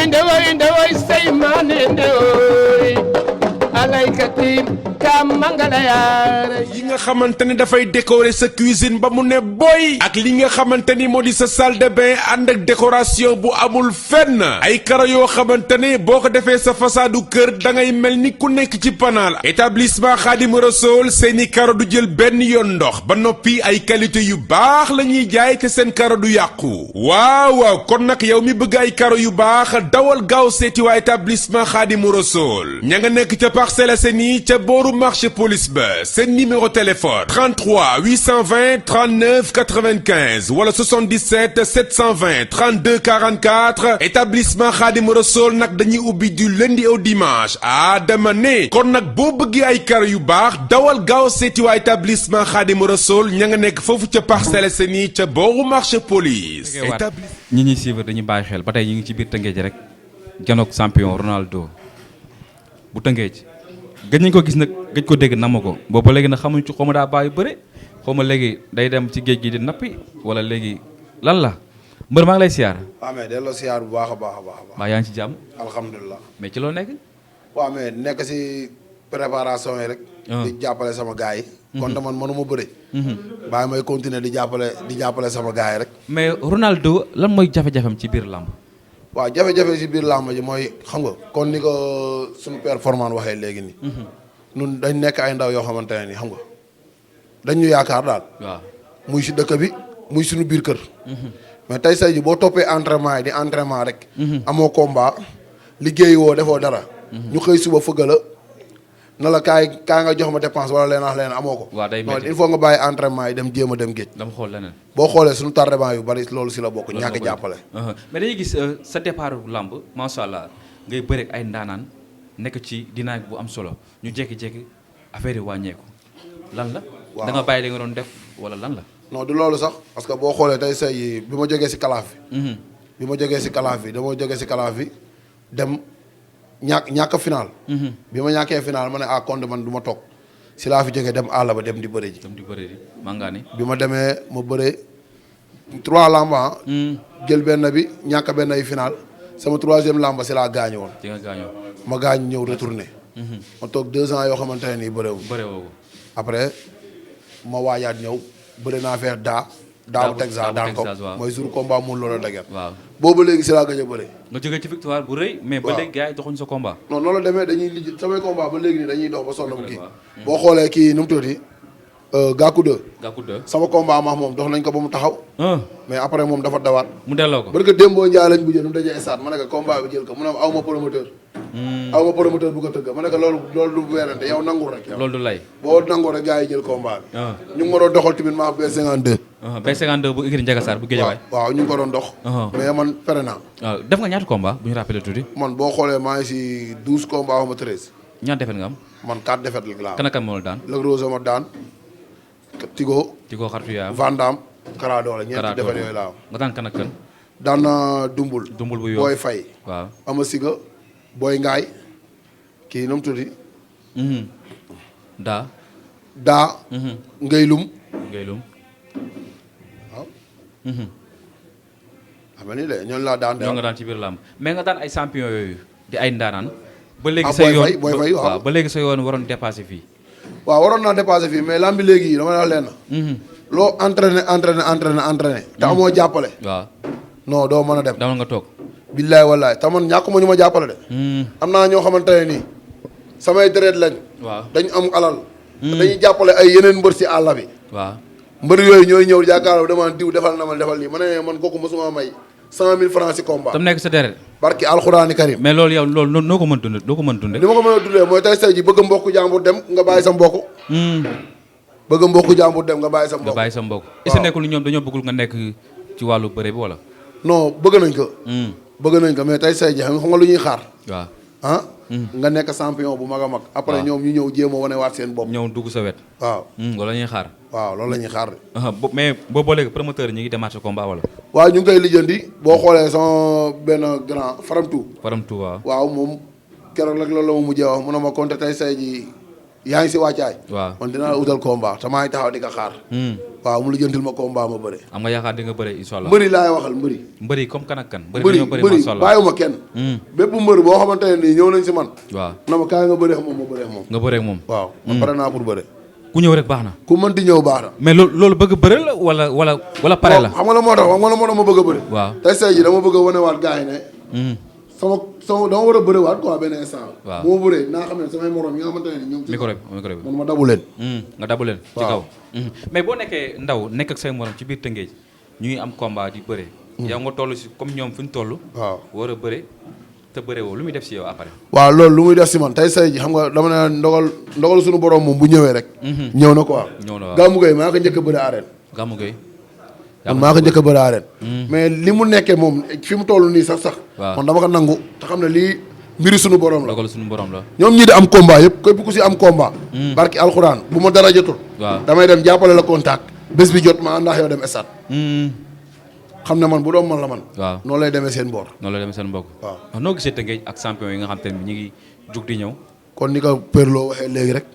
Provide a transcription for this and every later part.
ndewoy say mane ndewoy alaykati kam mangala yaare yi nga xamante ni dafay décorer sa cuisine ba mu ne boy ak li nga xamante ni moo di sa salle de bain ànd ak décoration bu amul fenn ay karo yoo xamante ni boo ko defee sa façadu kër da ngay mel ni ku nekk ci panaal établissement Khadim Rassoul seeni karo du jël benn yoon ndox ba noppi ay qualité yu baax la ñuy jaay te seen karo du yàqu waaw kon nag yow mi bëgg ay karo yu baax dawal gaaw seeti waa établissement Khadim Rassoul ña nga nekk ca Parcelles Assainies ca booru marché police ba seen numéro téléphone 33 820 39 95 wala 77 720 32 44 établissement Khadim Rassoul nag dañuy ubbi du lundi au dimanche dama ne kon nag boo bëggee ay karo yu baax dawal gaaw seeti waa établissement Khadim Rassoul ña nga nekk foofu ca Parcelles Assainies ca booru marché police. ñi ñuy suivre dañuy bàyyi xel ba tey ñu ngi ci biir Tëngéej rek janook champion Ronaldo bu Tëngéej gëj nañ ko gis nag gëj ko dégg nama ko boobu ba léegi nag xamuñ ci xaw ma daa bàyyi bëre xaw ma léegi day dem ci géej gi di nappi wala léegi lan la mbër maa ngi lay siyaar. waaw mais delloo siyaar bu baax a baax a baax. waaw yaa ngi ci jàmm. alhamdulilah. mais ci loo nekk. waaw mais nekk si préparation yi rek. di jàppale sama gars yi. kon man mënuma bëre. bàyyi may continuer di jàppale sama gars yi rek. mais Ronaldo lan mooy jafe-jafem ci biir làmb. waaw jafe-jafe si biir làmb ji mooy xam nga kon ni ko suñu performance waxee léegi nii. ñun dañ nekk ay ndaw yoo xamante ne nii xam nga dañ ñu yaakaar daal. waaw muy si dëkk bi muy suñu biir kër. mais tey say ji boo toppee entraînement yi di entraînement rek. amoo combat liggéey woo defoo dara. ñu xëy suba fëgg la na la kaay nga jox ma dépense wala leen amoo ko. waaw day métti il faut nga bàyyi entraînement yi dem jéem a dem géej. dama xool leneen. boo xoolee suñu tardement yu bari loolu si la bokk ñàkk jàppale. mais dañuy gis sa départ làmb macha allah ngay bëreeg ay ndaanaan nekk ci dynamique bu am solo ñu jékki-jékki affaire yi wàññeeku lan la. waaw da nga bàyyi li nga doon def wala lan la. non du loolu sax parce que boo xoolee tey say bi ma jógee si kalaaf bi. bi ma jógee si kalaaf bi dem ñàkk final. bi ma ñàkkee final ma ne compte man du ma toog si laa fi jógee dem àll ba dem di bëre ji. mangaani. bi ma demee ma bëre 3 lamba. jël benn bi ñàkk benn ay final sama 3e lamba si laa gaañu woon. ci nga gaañoo. ma gaañ ñëw retourné. ma toog 2 ans yoo xamante ne nii bëreewul. après ma waajaat ñëw bëre naa feex daaw Texas daan ko mooy jour combat mun loola dager. waaw boobu léegi si laa gëj a bëre. nga jógee ci victoire bu rëy. mais ba léegi gars yi doxuñ sa combat. non noonu la demee dañuy lijj samay combat ba léegi nii dañuy dox ba sonnam kii. boo xoolee kii nu mu tuuti Gakou 2. sama combat ma moom dox nañ ko ba mu taxaw. mais après moom dafa dawaat. mu delloo ko parce que Dembo Ndiaye lañ mujjee nu mu dajee stade ma ne ko combat bi jël ko mu ne aw ma promoteur. bu ko tëgg ma ne ko loolu du weerante yow nangul rek. yow loolu du lay. boo nangul rek gars yi jël combat bi. ñu ngi ma doon doxal tamit maa B52. B52 bu Igri Ndiaga Sarr bu Guédiawaye. waaw ñu ngi ko doon dox. mais man pere naa. waaw def nga ñaata combat bu ñu rappelé tuuti. man boo xoolee maa ngi si 12 combats xaw ma 13. ñaata defet nga am. man 4 défaites la laa. kan ak kan moo la daan. Lac Rose ma daan. Tigo xartu yaa am. Vandam. Karadoole ñeenti défaites yooyu laa am. nga daan kan ak kan. daan na Dumbul. bu yoo Boy Faye. waaw Ama Siga. Boy Ngaay. kii nu mu tuddi. daa. Ngaylum. waaw. xam nga ni de ñooñu laa daan. ñoo nga daan ci biir làmb mais nga daan ay champion yooyu di ay ndaanaan. ba léegi sa yoon Boy Faye waaw ba léegi sa yoon waroon dépassé fii. waaw waroon naa dépassé fii mais lambi léegi yi dama la leen. loo entraîné. te amoo jàppale. waaw non doo mën a dem. dama nga toog. billaay wallaay te man ñàkkuma ñu ma jàppale de. am naa ñoo xamante ne nii samay deret lañ. waaw dañu am alal. dañuy jàppale ay yeneen mbër si àll bi. waaw mbër yooyu ñooy ñëw jàkkaarloo dama diw defal na ma defal lii ma ne man kooku mosuma may 100 000 francs si combat. tam nekk sa deret. barki alxuraani karim. mais loolu yow loolu noo ko mën dundee doo ko mën dundee. li ma ko mën a dundee mooy tey say ji bëgg mbokku jàmbur dem nga bàyyi sa mbokk. bëgg mbokku jàmbur dem nga bàyyi sa mbokk. waaw est-ce que nekkul ñoom dañoo bëggul nga nekk ci wàllu bëre bi wala. non bëgg nañ ko. bëgg nañ ko mais tey say ji xam nga lu ñuy xaar. waaw nga nekk champion bu mag a mag. après ñoom ñu ñëw jéem a wane waat seen bopp. ñëw dugg sa wet. waaw loolu la ñuy xaar. waaw loolu la ñuy xaar de. mais boo léegi promoteur ñu ngi démarché combat wala. waaw ñu ngi koy lijjanti boo xoolee sama benn grand Faramtu. waaw moom keroog rek loolu la ma mujjee wax mu ne ma compté tey say ji yaa ngi si wàccaay. waaw man dinaa la utal combat te maa ngi taxaw di ko xaar. waaw mu lijjantil ma combat ma bëre. am nga yaakaar di nga bëre incha allah. mbëri laay waxal mbëri. mbëri comme kan ak kan. mbëri bàyyiwuma kenn. bépp mbër boo xamante ne nii ñëw nañ si man. waaw na ma kaay nga bëreex moom ma bëreex moom. nga bëreex moom. waaw man pare naa pour bëre. ku ñëw rek baax na. ku mënti ñëw baax na. mais loolu bëgg bëre la wala pare la. xam nga la moo tax ma bëgg a bëre. waaw tey say ji dama bëgg a wanewaat gars yi ne. sama dama war a bërewaat quoi benn instant. waaw moo bëree naa xam ne samay morom yi nga xamante ne ñoom. micro bi man ma dabu leen. nga dabu leen. ci kaw mais boo nekkee ndaw nekk ak say morom ci biir Tëngéej ñu ngi am combat di bëre. yow nga toll si comme ñoom fu ñu toll. waaw war a bëre te bëre woo lu muy def si yow après. waaw loolu lu muy def si man tey say ji xam nga dama ne ndogal suñu borom moom bu ñëwee rek. ñëw na quoi. ñëw na waaw Gamou Gueye maa ko njëkk a bëre arène. Gamou Gueye. man maa ko njëkk a bëre arène. mais li mu nekkee moom fi mu toll nii sax. waaw man dama ko nangu te xam ne lii mbiri suñu borom la. dogal suñu borom la. ñoom ñii di am combat yëpp képp ku si am combat. barki alxuraan bu ma dara jotul. waaw damay dem jàppale la contact. bés bi jot ma ndax yow dem stade. xam ne man bu doon man la man. waaw noonu lay demee seen boor. noonu lay demee seen mbokk. waaw noo gisee Tëngéej ak champion yi nga xam te ne ñu ngi jug di ñëw. kon ni ko Perlo waxee léegi rek.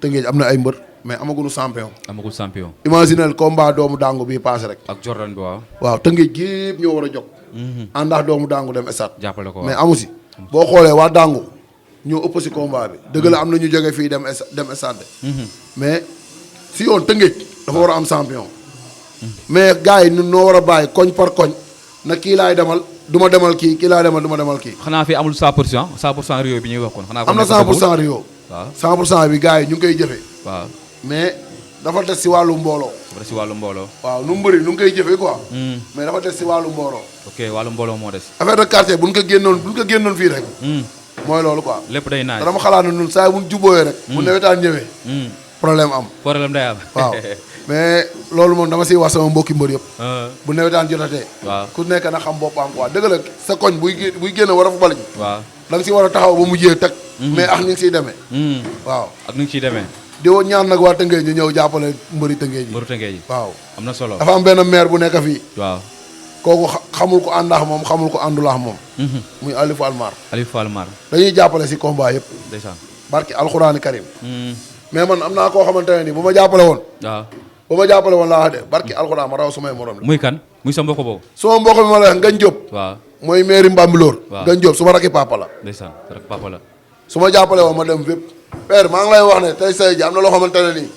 Tëngéej am na ay mbër mais amaguñu champion. amagul champion. imaginel combat doomu dangu bii paase rek. ak Jordan bi waaw. waaw Tëngéej gépp ñoo war a jóg. àndax doomu dangu dem stade. jàppale ko mais amu si. boo xoolee waa dangu ñoo ëpp si combat bi. dëgg la am na ñu jóge fii dem stade. mais si yoon Tëngéej dafa war a am champion. mais gars yi ñun noo war a bàyyi koñ par koñ na kii laay demal du ma demal kii laay demal du ma demal kii. xanaa fi amul 100% 100% Rio bi ñuy wax kon. xanaa am na 100% Rio. waaw 100% bi gars yi ñu ngi koy jëfee. waaw mais dafa des si wàllu mbooloo. dafa des si wàllu mbooloo. waaw nu mu bëri nu ngi koy jëfee quoi. mais dafa des si wàllu mbooloo. ok wàllu mbooloo moo des. affaire de quartier bu ñu ko génnoon fii rek. mooy loolu quoi. lépp day naaj. te dama xalaat ne ñun saa bu ñu jubóoyee rek. bu nawetaan ñëwee. problème am. problème day am. waaw mais loolu moom dama siy wax sama mbokki mbër yëpp. bu nawetaan jotatee. waaw ku nekk na xam boppam quoi dëgg la sa koñ buy génn war a fubal ji. waaw da nga si war a taxaw ba mujjee teg. mais ak ni nga siy demee. waaw ak ni nga siy demee. di woo ñaan nag waa Tëngéej ñu ñëw jàppale mbëri Tëngéej yi. mbëru Tëngéej yi. waaw am na solo. dafa am benn maire bu nekk fii. waaw kooku xamul ko àndaax moom xamul ko àndulaax moom. muy Aliou Fall Mar. Aliou Fall Mar. dañuy jàppale si combat yëpp. ndeysaan. barki alxuraani karim. mais man am naa koo xamante ne nii bu ma jàppale woon. waaw bu ma jàppale woon laa wax de barki alxuraan ma raw sumay morom la. muy kan muy sa mbokk boobu. suma mbokk bi ma la wax Ngañ Diop. waaw mooy mairie Mbambilor. waaw Ngañ Diop su ma rakki papa la. ndeysaan rek papa la. su ma jàppale woon ma dem fépp. père maa ngi lay wax ne tey say ji am na loo xamante ne nii.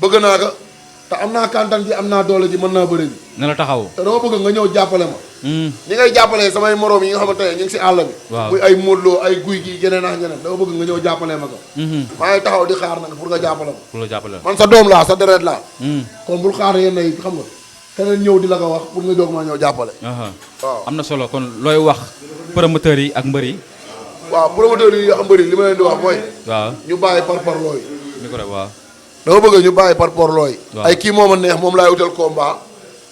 bëgg naa ko te am naa kantan ji am naa doole ji mën naa bëri ji. ne la taxaw. te dama bëgg nga ñëw jàppale ma. ñi ngay jàppalee samay morom yi nga xamante ne ñu ngi si àll bi. waaw muy ay Modou Lo ay guy gi yeneen ak ñeneen dama bëgg nga ñëw jàppalee ma ko. maa ngi taxaw di xaar nag pour nga jàppale ma. pour la jàppale man sa doom laa sa deret laa. kon bul xaar yenn yi xam nga keneen ñëw di la ko wax pour nga jóg maa ñëw jàppale. waaw am na solo kon looy wax promoteurs yi ak mbër yi. waaw promoteurs yi ak mbër yi li ma leen di wax mooy. waaw ñu bàyyi par looy. micro waaw. dama bëgg ñu bàyyi par looy. waaw ay kii moo ma neex moom laay utal combat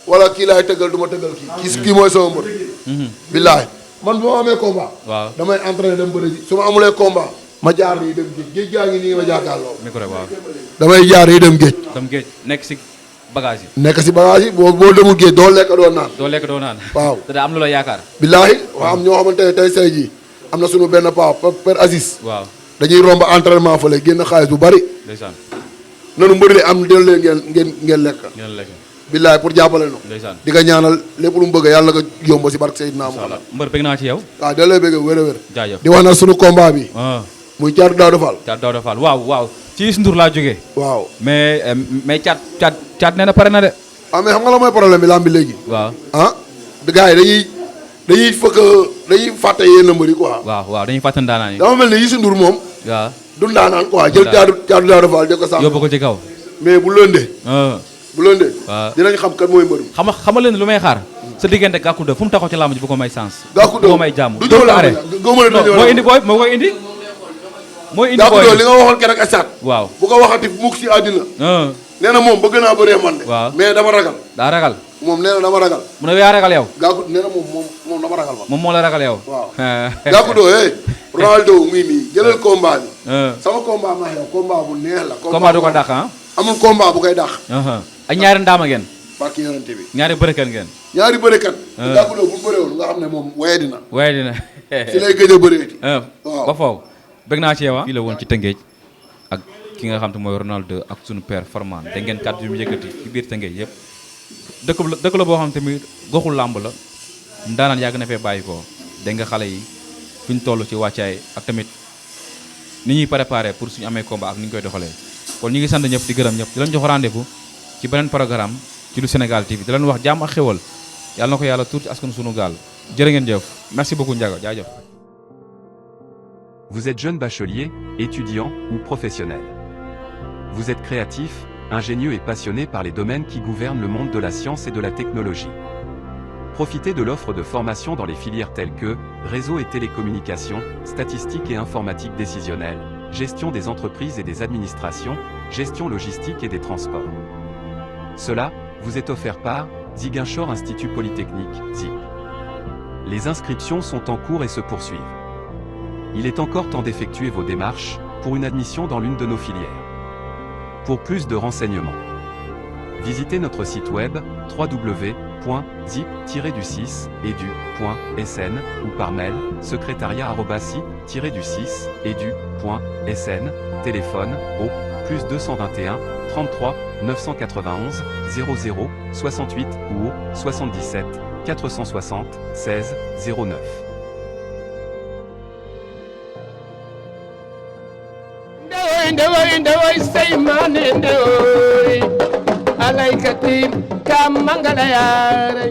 wala kii laay tëggal du ma tëggal kii. kii mooy sama mbër. billaay man bu ma amee combat. waaw damay entraîné dem bëri ji su ma amulee combat. ma jaar nii dem géej gaa ngi nii ma jàkkaarloo. micro waaw. damay jaar nii dem géej. dem géej nekk si bagage yi. nekk si bagage yi boo demul géej doo lekk doo naan. doo lekk doo naan. waaw te daa am lu la yaakaar. billaahi waa am ñoo xamante ne tey say jii am na suñu benn paa Père Aziz. waaw dañuy romb entraînement fële génn xaalis bu bari. ndeysaan. nanu mbëri li am del leen ngeen lekk. ngeen lekk. billaahi pour jàppale no ndeysaan. di nga ñaanal lépp lu mu bëgg yàlla nga yomb si barke Seydina Muhammad. mbër bëgg naa ci yow. waaw da lay bëgg wér a wér. jaajëf di wax na suñu combat bi. muy Thiatou Daouda Fall. Thiatou Daouda Fall waaw ci Youssou Ndour laa jógee. waaw mais Thiat nee na pare na de. mais xam nga la mooy problème bi lamb bi léegi. waaw gars yi dañuy dañuy fàtte yenn mbër yi quoi. waaw dañuy fàtte ndaanaan yi. dama mel ni Youssou Ndour moom. waaw du ndaanaan quoi jël Thiatou Daouda Fall jël ko sàmm. yóbbu ko ci kaw. mais bu lëndee. waaw dinañ xam kan mooy mbër mi. xam leen lu may xaar. sa diggante Gackou 2 fu mu taxaw ci lamb ji bu ko may sens. Gackou 2 bu ko may jàmm. du ñëw arrêt moo indi booy moo koy indi. mooy indi booy Gackou 2 li nga waxoon keroog estat. waaw bu ko waxati mukk si àddina. nee na moom bëgg naa bëree man de. waaw mais dama ragal. daa ragal. moom nee na dama ragal. mu ne yaa ragal yow. Gackou nee na moom dama ragal man. moom moo la ragal yow. waaw Gackou 2 Ronaldo muy nii jëlal combat bi. sama combat ma yow combat bu neex la. combat du ko dàq amul combat bu koy dàq. ak ñaari ndaama ngeen. barki yonente bi. ñaari bërekat ngeen. ñaari bërekat. Gackou 2 bu mu bëree woon nga xam ne moom waye dina. waye dina. si lay gëj a bëreeti. waaw ba foofu bëgg naa ci yow fii la woon ci Tëngéej ak ki nga xam te mooy Ronaldo ak sunu père Farman da ngeen kàddu yu mu yëkkati ci biir Tëngéej yëpp dëkk la boo xam tamit goxul làmb la ndaanaan yàgg na fee bàyyi ko dégg nga xale yi fi ñu toll ci wàccaay ak tamit ni ñuy préparé pour suñu amee combat ak ni ñu koy doxalee kon ñu ngi sant ñëpp di gërëm ñëpp di leen jox rendez-vous ci beneen programme ci lu Sénégal TV di leen wax jàmm ak xéwal yàlla na ko yàlla tuur ci askanu sunu gaal jërë ngeen jëf merci beaucoup Ndiaga jaajëf. Vous êtes jeune bachelier, étudiant ou professionnel. Vous êtes créatif, ingénieux et passionné par les domaines qui gouvernent le monde de la science et de la technologie. Profitez de l'offre de formation dans les filières telles que réseau et télécommunications, statistiques et informatique décisionnelle, gestion des entreprises et des administrations, gestion logistique et des transports. Cela vous est offert par Ziguinchor Institut Polytechnique, ZIP. Les inscriptions sont en cours et se poursuivent. Il est encore temps d'effectuer vos démarches pour une admission dans l'une de nos filières. Pour plus de renseignements, visitez notre site web www.zip-du6edu.sn ou par mail secrétariat@zip-du6edu.sn, téléphone au +221 33 991 00 68 ou au 77 460 16 09. ndewoy seymane ndewoy alaykati kam mangala yaara